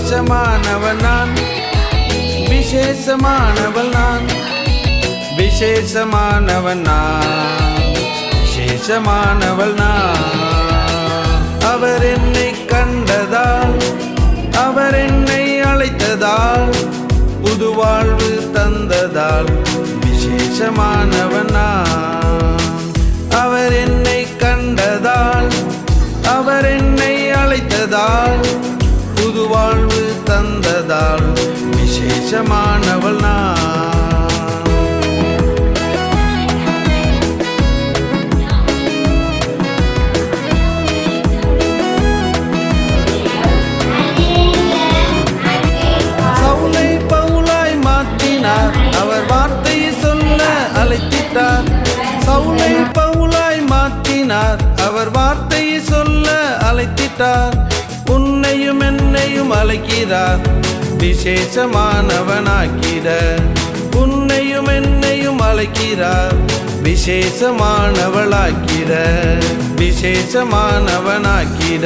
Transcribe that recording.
விசேஷமானவன் நான், விசேஷமானவள் நான், விசேஷமானவன் நான், விசேஷமானவள் நான். அவர் என்னை கண்டதால், அவர் என்னை அழைத்ததால், புது வாழ்வு தந்ததால் விசேஷமானவன் நான். அவர் என்னை கண்டதால், அவர் என்னை அழைத்ததால், புது வாழ்வு தந்ததால் விசேஷமானவள் நான். சவுலை பவுலாய் மாற்றினார், அவர் வார்த்தையை சொல்ல அழைத்திட்டார். சவுலை பவுலாய் மாற்றினார், அவர் வார்த்தையை சொல்ல அழைத்திட்டார். உன்னையும் என்னையும் அழைக்கிறார், விசேஷமானவனாக்கிட. உன்னையும் என்னையும் அழைக்கிறார், விசேஷமானவளாக்கிட, விசேஷமானவனாக்கிட.